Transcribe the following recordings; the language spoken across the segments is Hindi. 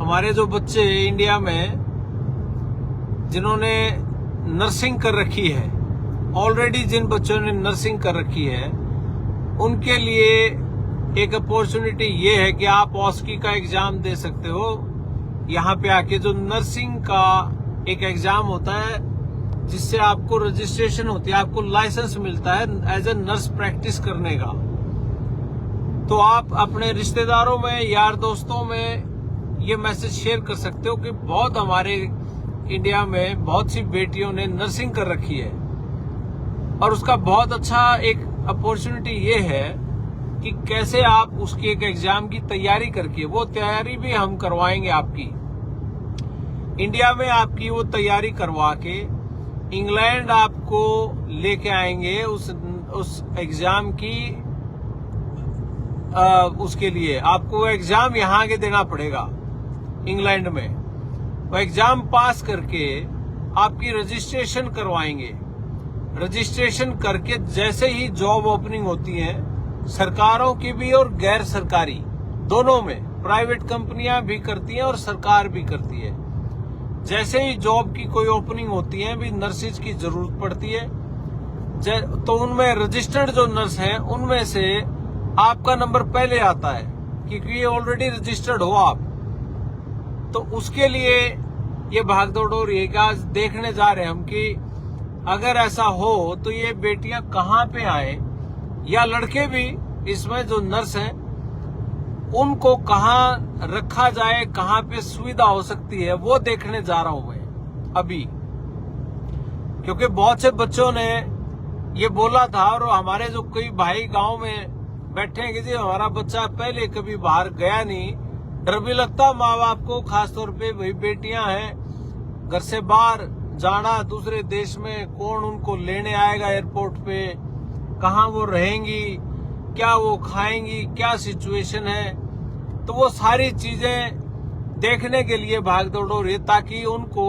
हमारे जो बच्चे इंडिया में जिन्होंने नर्सिंग कर रखी है, ऑलरेडी जिन बच्चों ने नर्सिंग कर रखी है, उनके लिए एक अपॉर्चुनिटी ये है कि आप ऑस्की का एग्जाम दे सकते हो। यहाँ पे आके जो नर्सिंग का एक एग्जाम होता है जिससे आपको रजिस्ट्रेशन होती है, आपको लाइसेंस मिलता है एज ए नर्स प्रैक्टिस करने का। तो आप अपने रिश्तेदारों में, यार दोस्तों में ये मैसेज शेयर कर सकते हो कि बहुत हमारे इंडिया में बहुत सी बेटियों ने नर्सिंग कर रखी है और उसका बहुत अच्छा एक अपॉर्चुनिटी ये है कि कैसे आप उसकी एक एग्जाम की तैयारी करके, वो तैयारी भी हम करवाएंगे आपकी इंडिया में, आपकी वो तैयारी करवा के इंग्लैंड आपको लेके आएंगे उस एग्जाम की। उसके लिए आपको एग्जाम यहाँ के देना पड़ेगा इंग्लैंड में। वो एग्जाम पास करके आपकी रजिस्ट्रेशन करवाएंगे। रजिस्ट्रेशन करके जैसे ही जॉब ओपनिंग होती है, सरकारों की भी और गैर सरकारी दोनों में, प्राइवेट कंपनियां भी करती हैं और सरकार भी करती है, जैसे ही जॉब की कोई ओपनिंग होती है भी नर्सिस की जरूरत पड़ती है, तो उनमें रजिस्टर्ड जो नर्स हैं उनमें से आपका नंबर पहले आता है क्योंकि ये ऑलरेडी रजिस्टर्ड हो आप। तो उसके लिए ये भागदौड़ हो रही है कि आज देखने जा रहे हैं हम कि अगर ऐसा हो तो ये बेटियां कहाँ पे आए, या लड़के भी इसमें जो नर्स हैं उनको कहाँ रखा जाए, कहाँ पे सुविधा हो सकती है, वो देखने जा रहा हूं मैं अभी। क्योंकि बहुत से बच्चों ने ये बोला था और हमारे जो कई भाई गांव में बैठे हैं कि जी हमारा बच्चा पहले कभी बाहर गया नहीं, डर भी लगता माँ बाप को, खासतौर पे भाई बेटियां हैं, घर से बाहर जाना दूसरे देश में, कौन उनको लेने आएगा एयरपोर्ट पे, कहाँ वो रहेंगी, क्या वो खाएंगी, क्या सिचुएशन है। तो वो सारी चीजें देखने के लिए भाग दौड़ हो रही है ताकि उनको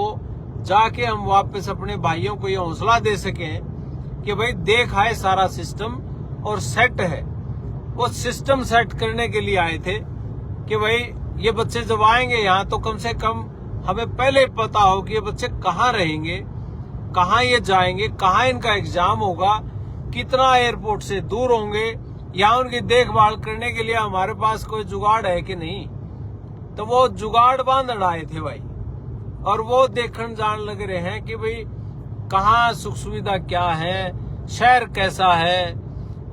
जाके हम वापस अपने भाइयों को ये हौसला दे सकें कि भाई देख आए सारा सिस्टम और सेट है। वो सिस्टम सेट करने के लिए आए थे कि भाई ये बच्चे जब आएंगे यहाँ तो कम से कम हमें पहले पता हो कि ये बच्चे कहाँ रहेंगे, कहाँ ये जाएंगे, कहाँ इनका एग्जाम होगा, कितना एयरपोर्ट से दूर होंगे, या उनकी देखभाल करने के लिए हमारे पास कोई जुगाड़ है कि नहीं। तो वो जुगाड़ बांधन आए थे भाई, और वो देखने जान लग रहे हैं कि भाई कहाँ सुख सुविधा क्या है, शहर कैसा है,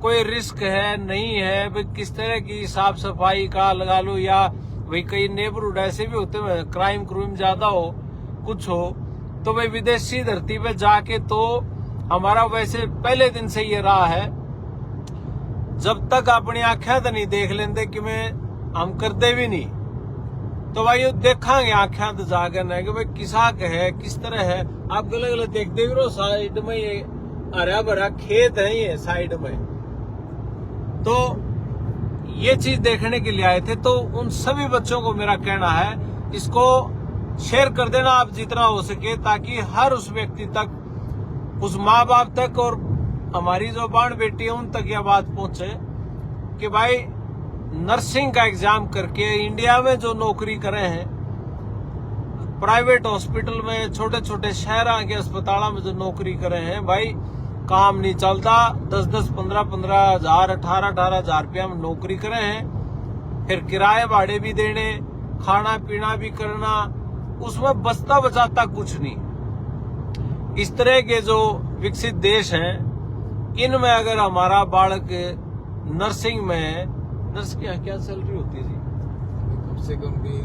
कोई रिस्क है नहीं है, भाई किस तरह की साफ सफाई का लगा लो, या भाई कई नेबरहुड ऐसे भी होते हैं क्राइम ज्यादा हो, कुछ हो, तो भाई विदेशी धरती पे जाके तो हमारा वैसे पहले दिन से ये रहा है, जब तक अपनी आंखें तो नहीं देख लेंगे कि मैं हम करते भी नहीं, तो भाई देखांगे आंखें तो जाकर ना कि भाई किसा है, किस तरह है। आप गलत गलत देखते भी रहो, साइड में ये हरा भरा खेत है ये साइड में, तो ये चीज देखने के लिए आए थे। तो उन सभी बच्चों को मेरा कहना है इसको शेयर कर देना आप जितना हो सके, ताकि हर उस व्यक्ति तक, उस माँ बाप तक और हमारी जो बाण बेटी है उन तक यह बात पहुंचे कि भाई नर्सिंग का एग्जाम करके इंडिया में जो नौकरी करे हैं, प्राइवेट हॉस्पिटल में, छोटे छोटे शहरों के अस्पतालों में जो नौकरी करे हैं, भाई काम नहीं चलता, 10-10, 15-15 हजार, 18-18 हजार रुपया में नौकरी करे हैं, फिर किराए भाड़े भी देने, खाना पीना भी करना, उसमें बचता बचाता कुछ नहीं। इस तरह के जो विकसित देश हैं इनमें अगर हमारा बालक नर्सिंग में, नर्स की क्या सैलरी होती है जी? कम से कम भी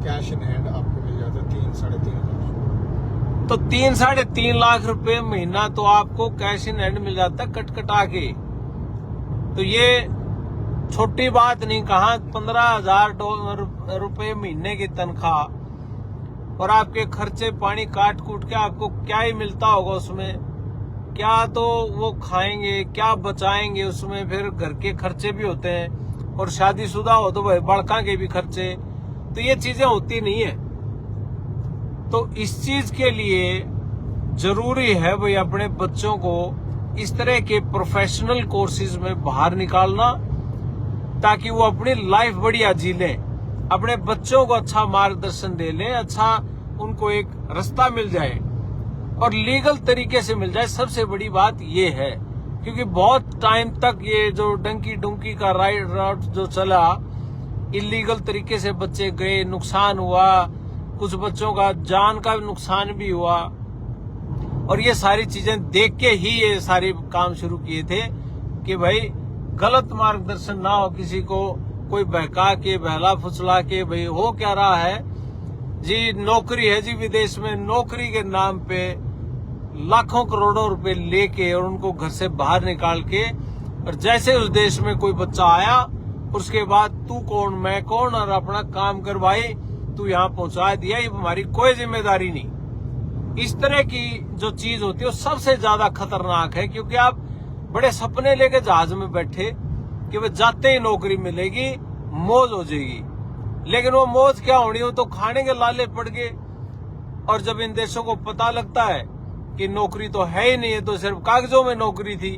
कैश इन हैंड आपको मिल जाता है 3-3.5 लाख। तो 3-3.5 लाख रुपए महीना तो आपको कैश इन हैंड मिल जाता है कटा के। तो ये छोटी बात नहीं, कहा 15,000 रुपए महीने की तनख्वाह, और आपके खर्चे पानी काट कूट के आपको क्या ही मिलता होगा उसमें, क्या तो वो खाएंगे, क्या बचाएंगे उसमें, फिर घर के खर्चे भी होते हैं, और शादीशुदा हो तो भाई बड़का के भी खर्चे, तो ये चीजें होती नहीं है। तो इस चीज के लिए जरूरी है भाई अपने बच्चों को इस तरह के प्रोफेशनल कोर्सेज में बाहर निकालना, ताकि वो अपनी लाइफ बढ़िया जी लें। अपने बच्चों को अच्छा मार्गदर्शन दे लें, अच्छा उनको एक रास्ता मिल जाए और लीगल तरीके से मिल जाए। सबसे बड़ी बात ये है, क्योंकि बहुत टाइम तक ये जो डंकी डुंकी का राइट जो चला, इलीगल तरीके से बच्चे गए, नुकसान हुआ, कुछ बच्चों का जान का नुकसान भी हुआ। और ये सारी चीजें देख के ही ये सारे काम शुरू किए थे कि भाई गलत मार्गदर्शन ना हो, किसी को कोई बहका के बहला फुसला के भाई हो क्या रहा है जी, नौकरी है जी विदेश में, नौकरी के नाम पे लाखों करोड़ों रुपए लेके और उनको घर से बाहर निकाल के, और जैसे उस देश में कोई बच्चा आया उसके बाद तू कौन मैं कौन और अपना काम कर भाई, तू यहाँ पहुंचा दिया, ये हमारी कोई जिम्मेदारी नहीं। इस तरह की जो चीज होती है वो सबसे ज्यादा खतरनाक है, क्योंकि आप बड़े सपने लेके जहाज में बैठे कि वह जाते ही नौकरी मिलेगी, मौज हो जाएगी, लेकिन वो मौज क्या होनी, वो तो खाने के लाले पड़ गए। और जब इन देशों को पता लगता है कि नौकरी तो है ही नहीं, है तो सिर्फ कागजों में नौकरी थी,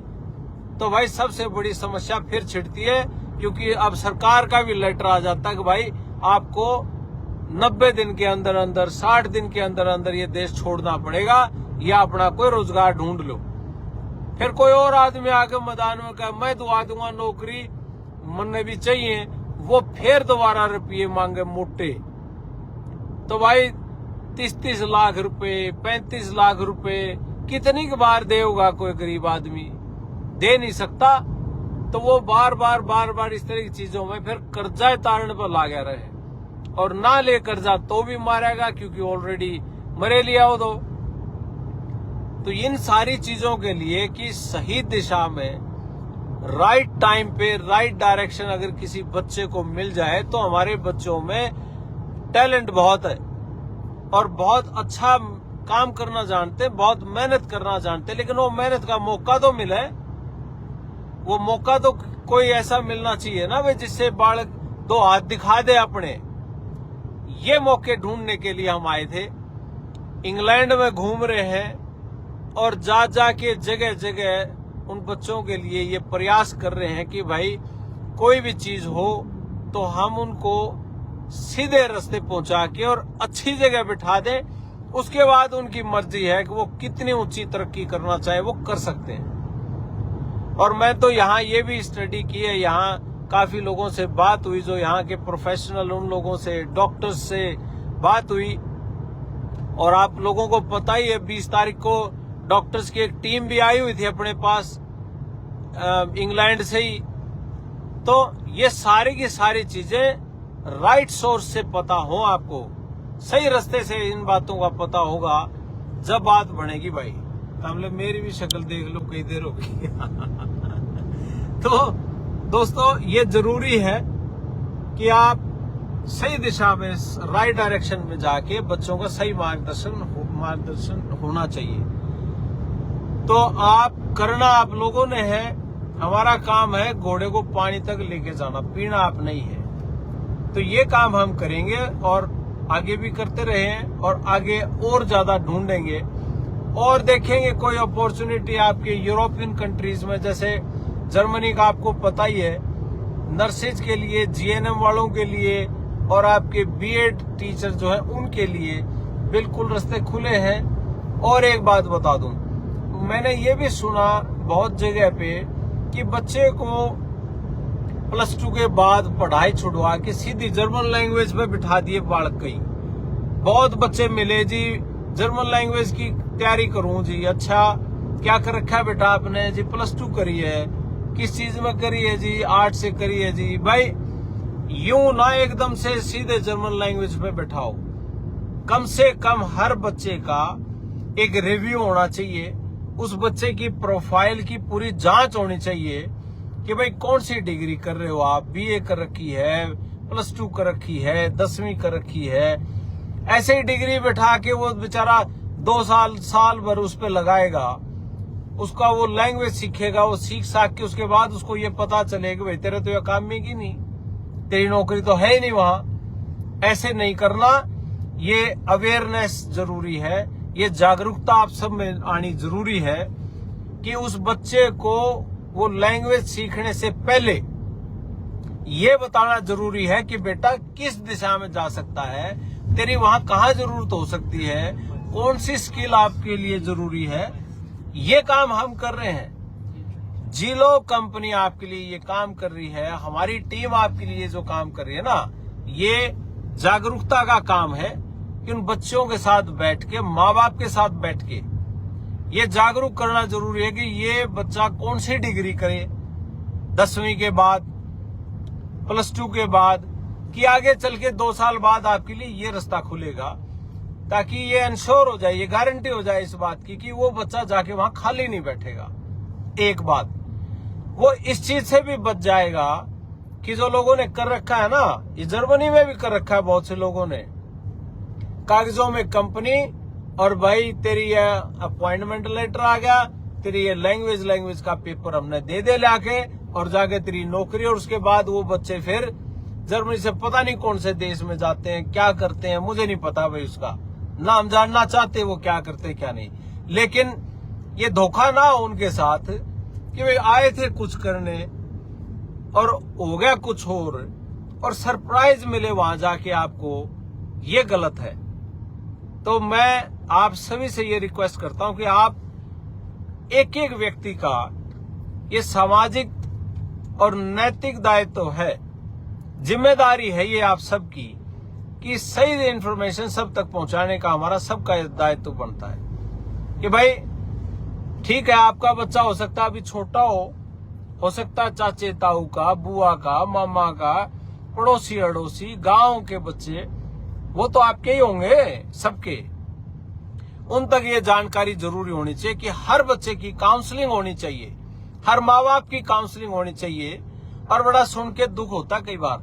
तो भाई सबसे बड़ी समस्या फिर छिड़ती है, क्योंकि अब सरकार का भी लेटर आ जाता है कि भाई आपको 90 दिन के अंदर अंदर 60 दिन के अंदर अंदर ये देश छोड़ना पड़ेगा या अपना कोई रोजगार ढूंढ लो। फिर कोई और आदमी आके मैदान में कहे मैं दुआ दूंगा नौकरी, मन भी चाहिए, वो फिर दोबारा रुपये मांगे मोटे। तो भाई 30-30 लाख रुपए, 35 लाख रुपए कितनी बार देगा कोई गरीब आदमी? दे नहीं सकता। तो वो बार बार इस तरह की चीजों में फिर कर्जा तारने पर लागया रहे, और ना ले कर्जा तो भी मारेगा, क्योंकि ऑलरेडी मरे लिया हो। तो इन सारी चीजों के लिए कि सही दिशा में राइट टाइम पे राइट डायरेक्शन अगर किसी बच्चे को मिल जाए, तो हमारे बच्चों में टैलेंट बहुत है और बहुत अच्छा काम करना जानते हैं, बहुत मेहनत करना जानते हैं, लेकिन वो मेहनत का मौका तो मिले। वो मौका तो कोई ऐसा मिलना चाहिए ना भाई, जिससे बालक 2 हाथ दिखा दे अपने। ये मौके ढूंढने के लिए हम आए थे। इंग्लैंड में घूम रहे हैं और जा के जगह जगह उन बच्चों के लिए ये प्रयास कर रहे हैं कि भाई कोई भी चीज हो तो हम उनको सीधे रास्ते पहुंचा के और अच्छी जगह बिठा दें। उसके बाद उनकी मर्जी है कि वो कितनी ऊंची तरक्की करना चाहे, वो कर सकते हैं। और मैं तो यहाँ ये भी स्टडी की है, यहाँ काफी लोगों से बात हुई, जो यहाँ के प्रोफेशनल, उन लोगों से, डॉक्टर्स से बात हुई। और आप लोगों को पता ही है 20 तारीख को डॉक्टर्स की एक टीम भी आई हुई थी अपने पास इंग्लैंड से ही। तो ये सारी की सारी चीजें राइट सोर्स से पता हो, आपको सही रास्ते से इन बातों का पता होगा, जब बात बनेगी भाई। तो मेरी भी शक्ल देख लो, कई देर हो गई। तो दोस्तों ये जरूरी है कि आप सही दिशा में राइट डायरेक्शन में जाके बच्चों का सही मार्गदर्शन होना चाहिए। तो आप लोगों ने है, हमारा काम है घोड़े को पानी तक लेके जाना, पीना आप नहीं है। तो ये काम हम करेंगे और आगे भी करते रहे और आगे और ज्यादा ढूंढेंगे और देखेंगे कोई अपॉर्चुनिटी आपके यूरोपियन कंट्रीज में, जैसे जर्मनी का आपको पता ही है, नर्सेज के लिए, जीएनएम वालों के लिए और आपके बीएड टीचर जो है उनके लिए बिल्कुल रास्ते खुले हैं। और एक बात बता दूं, मैंने ये भी सुना बहुत जगह पे कि बच्चे को +2 के बाद पढ़ाई छुड़वा के सीधी जर्मन लैंग्वेज पे बिठा दिए बालक। कई बहुत बच्चे मिले जी, जर्मन लैंग्वेज की तैयारी करूं जी। अच्छा क्या कर रखा है बेटा आपने जी? +2 करी है। किस चीज में करी है जी? आर्ट से करी है जी। भाई यूं ना एकदम से सीधे जर्मन लैंग्वेज पे बैठाओ। कम से कम हर बच्चे का एक रिव्यू होना चाहिए, उस बच्चे की प्रोफाइल की पूरी जांच होनी चाहिए कि भाई कौन सी डिग्री कर रहे हो आप, बीए कर रखी है, +2 कर रखी है, 10वीं कर रखी है। ऐसे ही डिग्री बैठा के वो बेचारा 2 साल भर उस पर लगाएगा, उसका वो लैंग्वेज सीखेगा, वो सीख के उसके बाद उसको ये पता चलेगा भाई तेरे तो ये काम में की नहीं, तेरी नौकरी तो है ही नहीं वहां। ऐसे नहीं करना। ये अवेयरनेस जरूरी है, ये जागरूकता आप सब में आनी जरूरी है कि उस बच्चे को वो लैंग्वेज सीखने से पहले ये बताना जरूरी है कि बेटा किस दिशा में जा सकता है, तेरी वहां कहाँ जरूरत हो सकती है, कौन सी स्किल आपके लिए जरूरी है। ये काम हम कर रहे हैं। जिलो कंपनी आपके लिए ये काम कर रही है, हमारी टीम आपके लिए जो काम कर रही है ना, ये जागरूकता का काम है कि उन बच्चों के साथ बैठ के, माँ बाप के साथ बैठ के ये जागरूक करना जरूरी है कि ये बच्चा कौन सी डिग्री करे 10वीं के बाद, +2 के बाद, कि आगे चल के 2 साल बाद आपके लिए ये रास्ता खुलेगा, ताकि ये इंश्योर हो जाए, ये गारंटी हो जाए इस बात की कि वो बच्चा जाके वहां खाली नहीं बैठेगा। एक बात वो इस चीज से भी बच जाएगा कि जो लोगों ने कर रखा है ना, ये जर्मनी में भी कर रखा है बहुत से लोगों ने, कागजों में कंपनी और भाई तेरी ये अपॉइंटमेंट लेटर आ गया, तेरी ये लैंग्वेज का पेपर हमने दे लाके और जाके तेरी नौकरी, और उसके बाद वो बच्चे फिर जर्मनी से पता नहीं कौन से देश में जाते हैं, क्या करते हैं, मुझे नहीं पता भाई, उसका नाम जानना चाहते वो क्या करते क्या नहीं। लेकिन ये धोखा ना हो उनके साथ कि वे आए थे कुछ करने और हो गया कुछ और सरप्राइज मिले वहां जाके आपको, ये गलत है। तो मैं आप सभी से ये रिक्वेस्ट करता हूं कि आप एक एक व्यक्ति का ये सामाजिक और नैतिक दायित्व है, जिम्मेदारी है ये आप सबकी, कि सही इंफॉर्मेशन सब तक पहुंचाने का हमारा सबका दायित्व बनता है। कि भाई ठीक है, आपका बच्चा हो सकता है अभी छोटा हो सकता है चाचे ताऊ का, बुआ का, मामा का, पड़ोसी अड़ोसी, गांव के बच्चे, वो तो आपके ही होंगे सबके। उन तक ये जानकारी जरूरी होनी चाहिए कि हर बच्चे की काउंसलिंग होनी चाहिए, हर माँ बाप की काउंसलिंग होनी चाहिए। और बड़ा सुन के दुख होता कई बार,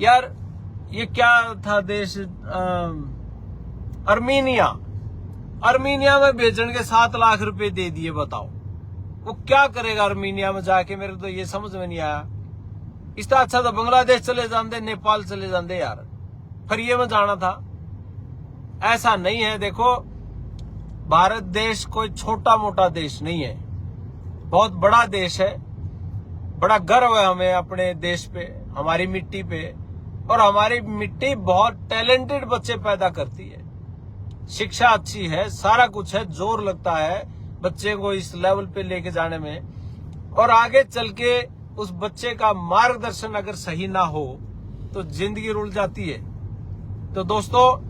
यार ये क्या था देश, अर्मीनिया में भेजने के 7 लाख रुपए दे दिए, बताओ वो क्या करेगा अर्मीनिया में जाके, मेरे तो ये समझ में नहीं आया। इससे अच्छा तो बांग्लादेश चले जाते, नेपाल चले जाते यार, फिर ये में जाना था। ऐसा नहीं है। देखो, भारत देश कोई छोटा मोटा देश नहीं है, बहुत बड़ा देश है। बड़ा गर्व है हमें अपने देश पे, हमारी मिट्टी पे, और हमारी मिट्टी बहुत टैलेंटेड बच्चे पैदा करती है। शिक्षा अच्छी है, सारा कुछ है, जोर लगता है बच्चे को इस लेवल पे लेके जाने में। और आगे चल के उस बच्चे का मार्गदर्शन अगर सही ना हो तो जिंदगी रुल जाती है। तो दोस्तों,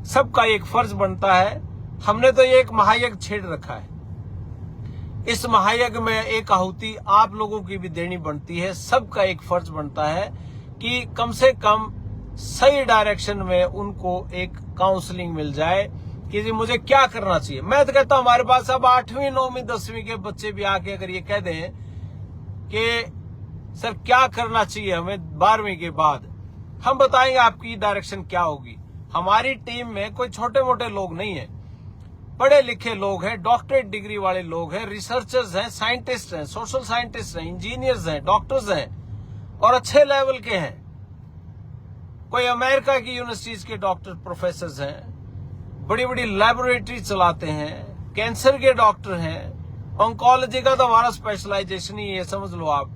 सबका एक फर्ज बनता है। हमने तो ये एक महायज्ञ छेड़ रखा है, इस महायज्ञ में एक आहुति आप लोगों की भी देनी बनती है। सबका एक फर्ज बनता है कि कम से कम सही डायरेक्शन में उनको एक काउंसलिंग मिल जाए कि जी मुझे क्या करना चाहिए। मैं तो कहता हूं हमारे पास अब 8वीं 9वीं 10वीं के बच्चे भी आके अगर ये कह दें कि सर क्या करना चाहिए हमें 12वीं के बाद, हम बताएंगे आपकी डायरेक्शन क्या होगी। हमारी टीम में कोई छोटे मोटे लोग नहीं है, पढ़े लिखे लोग हैं, डॉक्टरेट डिग्री वाले लोग हैं, रिसर्चर्स हैं, साइंटिस्ट हैं, सोशल साइंटिस्ट हैं, इंजीनियर्स हैं, डॉक्टर्स हैं, और अच्छे लेवल के हैं। कोई अमेरिका की यूनिवर्सिटीज के डॉक्टर प्रोफेसर हैं, बड़ी बड़ी लैबोरेटरी चलाते हैं, कैंसर के डॉक्टर हैं, ऑन्कोलॉजी का तो हमारा स्पेशलाइजेशन ही है, समझ लो आप।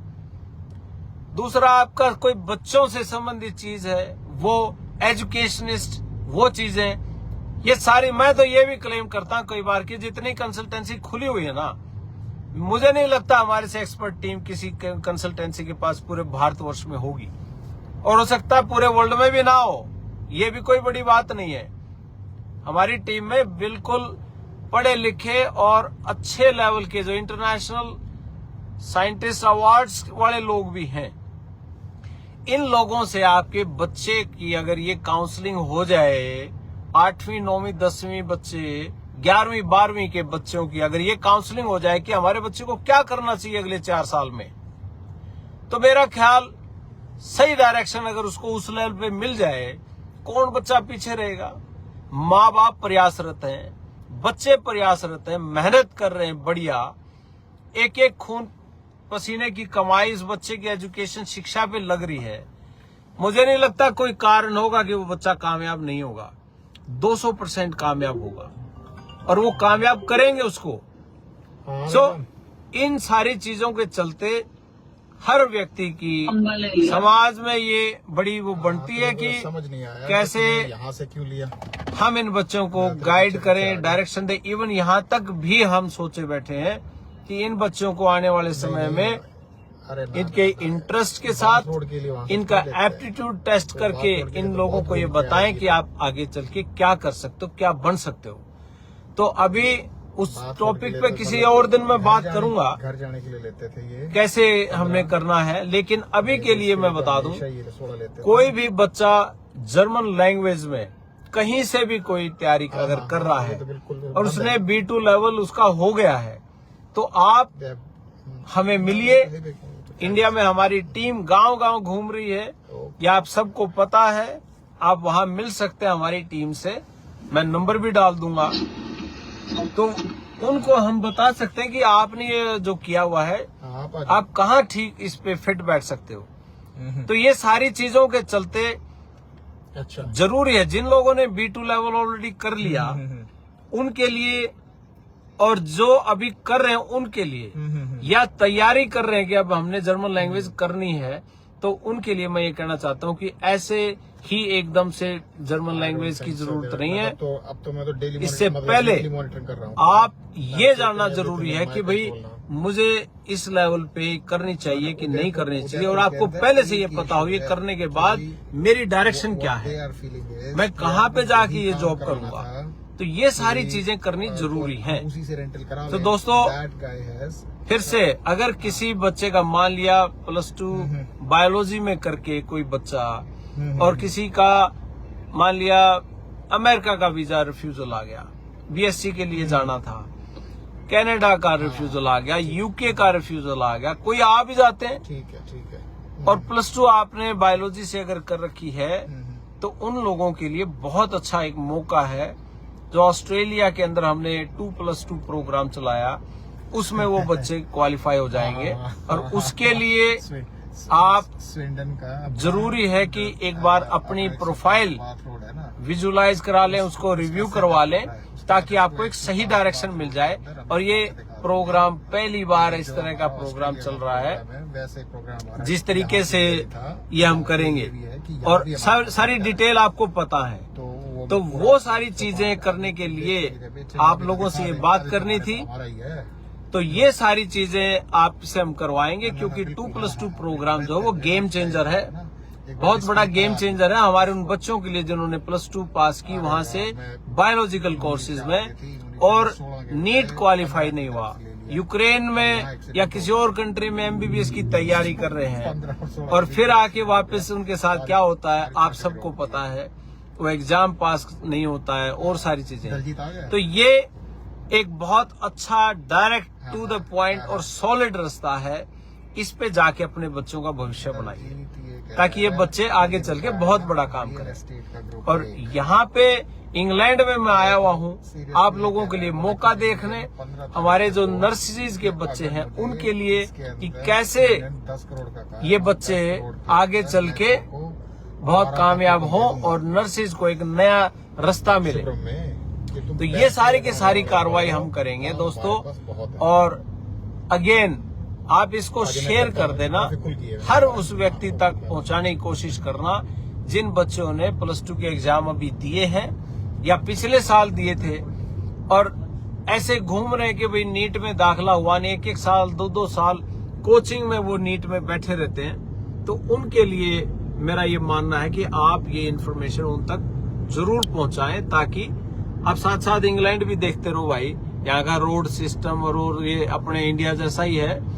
दूसरा, आपका कोई बच्चों से संबंधित चीज है, वो एजुकेशनिस्ट, वो चीजें, ये सारी। मैं तो ये भी क्लेम करता हूं कई बार कि जितनी कंसल्टेंसी खुली हुई है ना, मुझे नहीं लगता हमारे से एक्सपर्ट टीम किसी कंसल्टेंसी के पास पूरे भारतवर्ष में होगी, और हो सकता है पूरे वर्ल्ड में भी ना हो, ये भी कोई बड़ी बात नहीं है। हमारी टीम में बिल्कुल पढ़े लिखे और अच्छे लेवल के जो इंटरनेशनल साइंटिस्ट अवार्ड्स वाले लोग भी हैं। इन लोगों से आपके बच्चे की अगर ये काउंसलिंग हो जाए, 8वीं 9वीं 10वीं बच्चे, 11वीं 12वीं के बच्चों की अगर ये काउंसलिंग हो जाए कि हमारे बच्चे को क्या करना चाहिए अगले 4 साल में, तो मेरा ख्याल सही डायरेक्शन अगर उसको उस लेवल पे मिल जाए, कौन बच्चा पीछे रहेगा। माँ बाप प्रयासरत हैं, बच्चे प्रयासरत हैं, मेहनत कर रहे हैं बढ़िया, एक एक खून पसीने की कमाई इस बच्चे की एजुकेशन शिक्षा पे लग रही है। मुझे नहीं लगता कोई कारण होगा कि वो बच्चा कामयाब नहीं होगा, 200% कामयाब होगा, और वो कामयाब करेंगे उसको। सो इन सारी चीजों के चलते हर व्यक्ति की समाज में ये बड़ी वो बनती है कि समझ नहीं आया कैसे यहाँ से क्यों लिया। हम इन बच्चों को गाइड करें, डायरेक्शन दें। इवन यहाँ तक भी हम सोचे बैठे हैं कि इन बच्चों को आने वाले समय में इनके इंटरेस्ट के साथ इनका एप्टीट्यूड टेस्ट करके इन लोगों को ये बताएं कि आप आगे चल के क्या कर सकते हो, क्या बन सकते हो। तो अभी उस टॉपिक पे किसी और दिन मैं बात करूंगा, घर जाने के लिए लेते थे ये, कैसे हमने करना है। लेकिन अभी के लिए मैं बता दूं, कोई भी बच्चा जर्मन लैंग्वेज में कहीं से भी कोई तैयारी अगर कर रहा है और उसने B2 लेवल उसका हो गया है, तो आप हमें मिलिए। इंडिया में हमारी टीम गांव-गांव घूम रही है, ये आप सबको पता है। आप वहां मिल सकते हैं हमारी टीम से, मैं नंबर भी डाल दूंगा। तो उनको हम बता सकते हैं कि आपने ये जो किया हुआ है आप कहाँ ठीक इस पे फिट बैठ सकते हो। तो ये सारी चीजों के चलते अच्छा जरूरी है, जिन लोगों ने B2 लेवल ऑलरेडी कर लिया उनके लिए, और जो अभी कर रहे हैं उनके लिए, या तैयारी कर रहे हैं कि अब हमने जर्मन लैंग्वेज करनी है, तो उनके लिए मैं ये कहना चाहता हूँ कि ऐसे ही एकदम से जर्मन लैंग्वेज की जरूरत नहीं है। तो अब तो मैं तो डेली इससे पहले मॉनिटरिंग कर रहा हूँ। आप ये जानना जरूरी है कि भाई मुझे इस लेवल पे करनी चाहिए कि नहीं करनी चाहिए, और आपको पहले से ये पता हो ये करने के बाद मेरी डायरेक्शन क्या है, मैं कहाँ पे जाके ये जॉब करूंगा। तो ये सारी चीजें करनी जरूरी है। उसी से रेंटल करा तो दोस्तों फिर से अगर किसी बच्चे का मान लिया +2 बायोलॉजी में करके कोई बच्चा, और किसी का मान लिया अमेरिका का वीजा रिफ्यूजल आ गया, BSc के लिए जाना था, कनाडा का रिफ्यूजल आ गया, UK का रिफ्यूजल आ गया, कोई आ भी जाते हैं। ठीक है। और +2 आपने बायोलॉजी से अगर कर रखी है तो उन लोगों के लिए बहुत अच्छा एक मौका है। जो ऑस्ट्रेलिया के अंदर हमने 2+2 प्रोग्राम चलाया, उसमें वो बच्चे क्वालिफाई हो जाएंगे। और उसके लिए आप स्वीडन का जरूरी है कि एक बार अपनी प्रोफाइल विजुलाइज करा लें, उसको रिव्यू करवा लें, ताकि आपको एक सही डायरेक्शन मिल जाए। और ये प्रोग्राम पहली बार इस तरह का प्रोग्राम चल रहा है जिस तरीके से ये हम करेंगे, और सारी डिटेल आपको पता है। तो वो सारी चीजें करने के लिए आप लोगों से ये बात करनी थी। तो ये सारी चीजें आपसे हम करवाएंगे, क्योंकि 2+2 प्रोग्राम जो है वो गेम चेंजर है, बहुत बड़ा गेम चेंजर है हमारे उन बच्चों के लिए जिन्होंने +2 पास की वहां से बायोलॉजिकल कोर्सेज में और नीट क्वालिफाई नहीं हुआ, यूक्रेन में या किसी और कंट्री में MBBS की तैयारी कर रहे हैं, और फिर आके वापस उनके साथ क्या होता है आप सबको पता है, वो एग्जाम पास नहीं होता है और सारी चीजें। तो ये एक बहुत अच्छा डायरेक्ट टू द पॉइंट और सॉलिड रास्ता है। इस पे जाके अपने बच्चों का भविष्य बनाइए, ताकि ये बच्चे आगे चल के बहुत बड़ा काम करें। और यहाँ पे इंग्लैंड में मैं आया हुआ हूँ आप लोगों के लिए मौका देखने, हमारे जो नर्सरीज के बच्चे हैं उनके लिए, कि कैसे ये बच्चे आगे चल के बहुत कामयाब हों और नर्सरीज को एक नया रास्ता मिले। तो ये सारी की सारी कार्रवाई हम करेंगे दोस्तों। और अगेन आप इसको शेयर कर देना, हर उस व्यक्ति तक पहुंचाने की कोशिश करना जिन बच्चों ने +2 के एग्जाम अभी दिए हैं या पिछले साल दिए थे और ऐसे घूम रहे हैं कि भाई नीट में दाखिला हुआ नहीं, 1-1 साल 2-2 साल कोचिंग में वो नीट में बैठे रहते हैं। तो उनके लिए मेरा ये मानना है कि आप ये इन्फॉर्मेशन उन तक जरूर पहुंचाएं, ताकि आप साथ साथ इंग्लैंड भी देखते रहो भाई, यहाँ का रोड सिस्टम और ये अपने इंडिया जैसा ही है।